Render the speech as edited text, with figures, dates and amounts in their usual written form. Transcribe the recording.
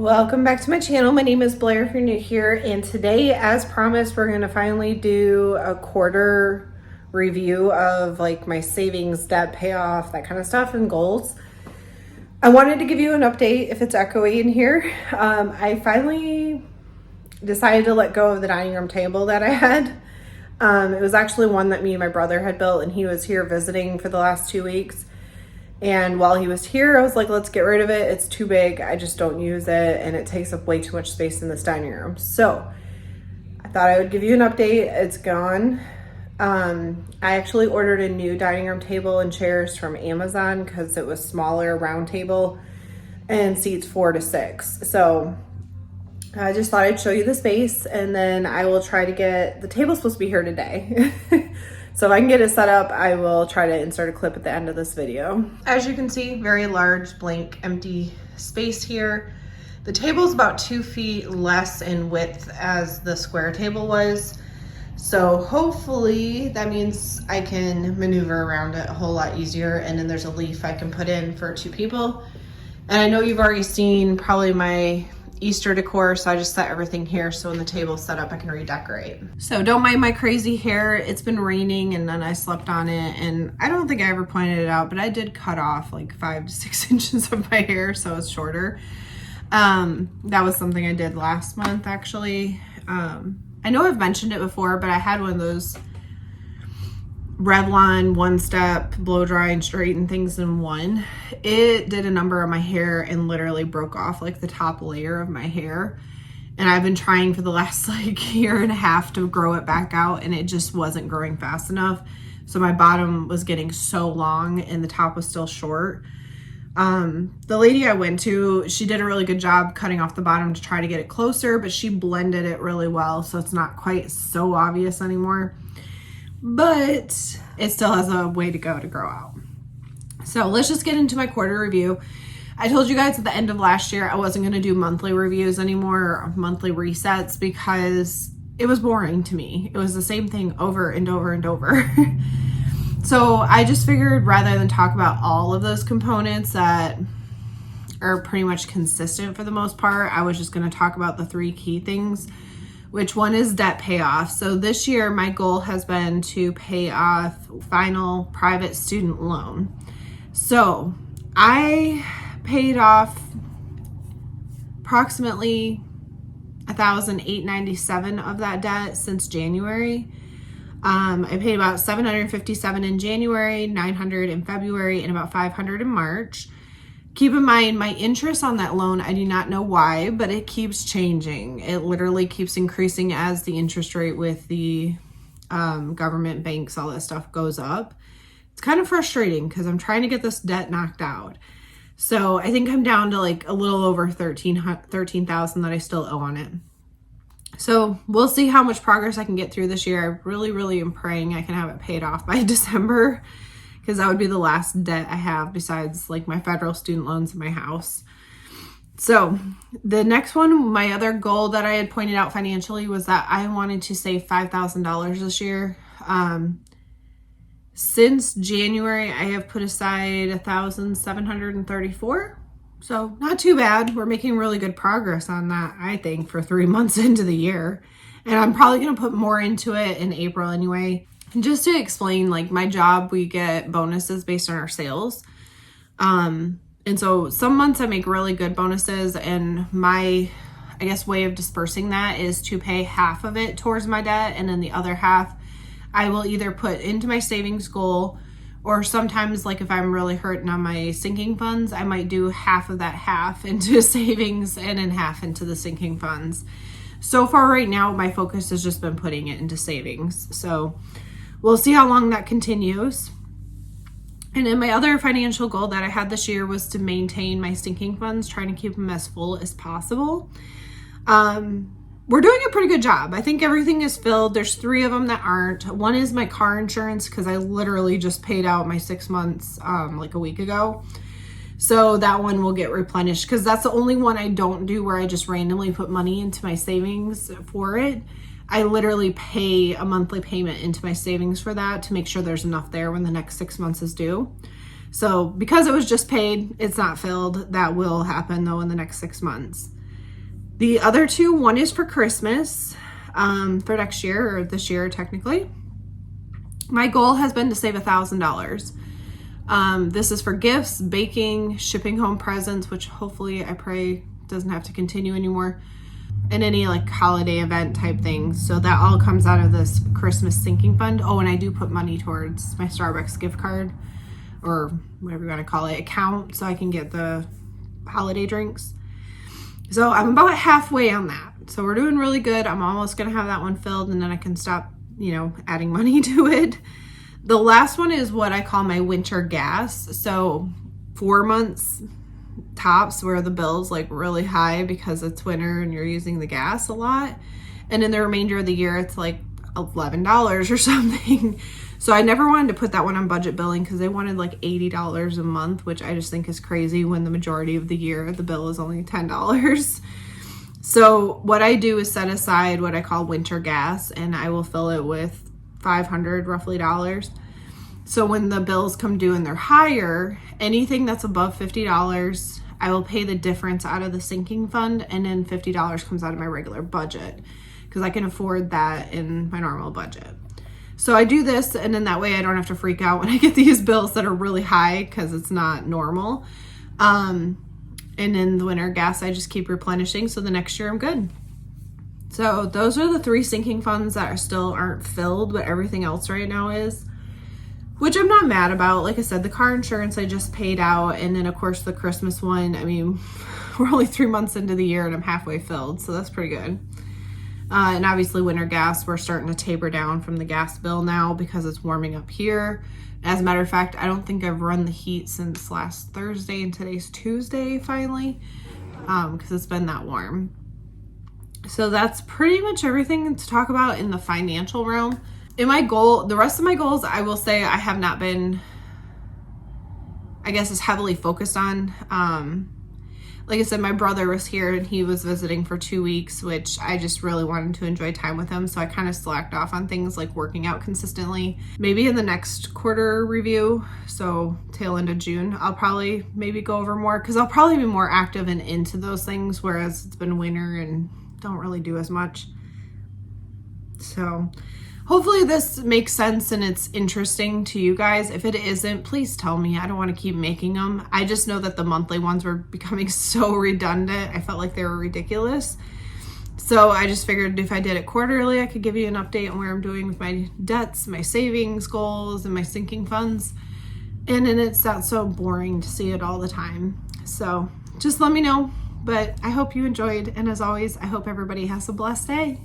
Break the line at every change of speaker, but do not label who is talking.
Welcome back to my channel. My name is Blair if you're new here, and today, as promised, we're going to finally do a quarter review of like my savings, debt payoff, that kind of stuff, and goals. I wanted to give you an update if it's echoey in here. I finally decided to let go of the dining room table that I had. It was actually one that me and my brother had built, and he was here visiting for the last 2 weeks. And while he was here, I was like, let's get rid of it. It's too big. I just don't use it, and it takes up way too much space in this dining room. So I thought I would give you an update. It's gone. I actually ordered a new dining room table and chairs from Amazon because it was smaller, round table, and seats 4 to 6. So I just thought I'd show you the space, and then I will try to get, the table's supposed to be here today. So if I can get it set up, I will try to insert a clip at the end of this video. As you can see, very large, blank, empty space here. The table is about 2 feet less in width as the square table was. So hopefully that means I can maneuver around it a whole lot easier. And then there's a leaf I can put in for 2 people. And I know you've already seen probably my Easter decor, so I just set everything here so when the table's set up I can redecorate. So don't mind my crazy hair. It's been raining and then I slept on it, and I don't think I ever pointed it out, but I did cut off like 5 to 6 inches of my hair so it's shorter. That was something I did last month actually. I know I've mentioned it before, but I had one of those Revlon one-step blow dry and straighten things in one. It did a number on my hair and literally broke off like the top layer of my hair, and I've been trying for the last like year and a half to grow it back out, and it just wasn't growing fast enough. So my bottom was getting so long and the top was still short. The lady I went to, she did a really good job cutting off the bottom to try to get it closer, but she blended it really well so it's not quite so obvious anymore. But it still has a way to go to grow out. So let's just get into my quarter review. I told you guys at the end of last year I wasn't going to do monthly reviews anymore, or monthly resets, because it was boring to me. It was the same thing over and over and over. So I just figured rather than talk about all of those components that are pretty much consistent for the most part, I was just going to talk about the 3 key things, which one is debt payoff. So this year, my goal has been to pay off final private student loan. So I paid off approximately $1,897 of that debt since January. I paid about $757 in January, $900 in February, and about $500 in March. Keep in mind, my interest on that loan, I do not know why, but it keeps changing. It literally keeps increasing as the interest rate with the government, banks, all that stuff goes up. It's kind of frustrating because I'm trying to get this debt knocked out. So I think I'm down to like a little over $13,000 that I still owe on it. So we'll see how much progress I can get through this year. I really am praying I can have it paid off by December, because that would be the last debt I have besides like my federal student loans in my house. So the next one, my other goal that I had pointed out financially was that I wanted to save $5,000 this year. Since January, I have put aside $1,734. So not too bad. We're making really good progress on that, I think, for 3 months into the year. And I'm probably going to put more into it in April anyway. And just to explain, like my job, we get bonuses based on our sales. And so some months I make really good bonuses, and my, I guess, way of dispersing that is to pay half of it towards my debt, and then the other half I will either put into my savings goal, or sometimes like if I'm really hurting on my sinking funds, I might do half of that half into savings and then half into the sinking funds. So far right now, my focus has just been putting it into savings. So we'll see how long that continues. And then my other financial goal that I had this year was to maintain my sinking funds, trying to keep them as full as possible. We're doing a pretty good job. I think everything is filled. There's 3 of them that aren't. One is my car insurance, because I literally just paid out my 6 months like a week ago. So that one will get replenished, because that's the only one I don't do where I just randomly put money into my savings for it. I literally pay a monthly payment into my savings for that to make sure there's enough there when the next 6 months is due. So because it was just paid, it's not filled. That will happen though in the next 6 months. The other two, one is for Christmas, for next year, or this year technically. My goal has been to save $1,000. This is for gifts, baking, shipping home presents, which hopefully I pray doesn't have to continue anymore, and any like holiday event type things. So that all comes out of this Christmas sinking fund. Oh, and I do put money towards my Starbucks gift card, or whatever you want to call it, account, so I can get the holiday drinks. So I'm about halfway on that. So we're doing really good. I'm almost going to have that one filled, and then I can stop, adding money to it. The last one is what I call my winter gas. So 4 months tops where the bill's like really high because it's winter and you're using the gas a lot. And in the remainder of the year, it's like $11 or something. So I never wanted to put that one on budget billing because they wanted like $80 a month, which I just think is crazy when the majority of the year the bill is only $10. So what I do is set aside what I call winter gas, and I will fill it with $500 roughly dollars. So when the bills come due and they're higher, anything that's above $50, I will pay the difference out of the sinking fund, and then $50 comes out of my regular budget because I can afford that in my normal budget. So I do this, and then that way I don't have to freak out when I get these bills that are really high because it's not normal. And in the winter gas, I just keep replenishing, so the next year I'm good. So those are the 3 sinking funds that still aren't filled, but everything else right now is, which I'm not mad about. Like I said, the car insurance I just paid out, and then of course the Christmas one. I mean, we're only 3 months into the year and I'm halfway filled, so that's pretty good. And obviously winter gas, we're starting to taper down from the gas bill now because it's warming up here. As a matter of fact, I don't think I've run the heat since last Thursday, and today's Tuesday finally, because it's been that warm. So that's pretty much everything to talk about in the financial realm. In my goal, the rest of my goals, I will say I have not been, I guess, as heavily focused on. Like I said, my brother was here and he was visiting for 2 weeks, which I just really wanted to enjoy time with him. So I kind of slacked off on things like working out consistently. Maybe in the next quarter review, so tail end of June, I'll probably maybe go over more because I'll probably be more active and into those things, whereas it's been winter and don't really do as much. So hopefully this makes sense and it's interesting to you guys. If it isn't, please tell me. I don't want to keep making them. I just know that the monthly ones were becoming so redundant. I felt like they were ridiculous. So I just figured if I did it quarterly, I could give you an update on where I'm doing with my debts, my savings goals, and my sinking funds. And then it's not so boring to see it all the time. So just let me know. But I hope you enjoyed. And as always, I hope everybody has a blessed day.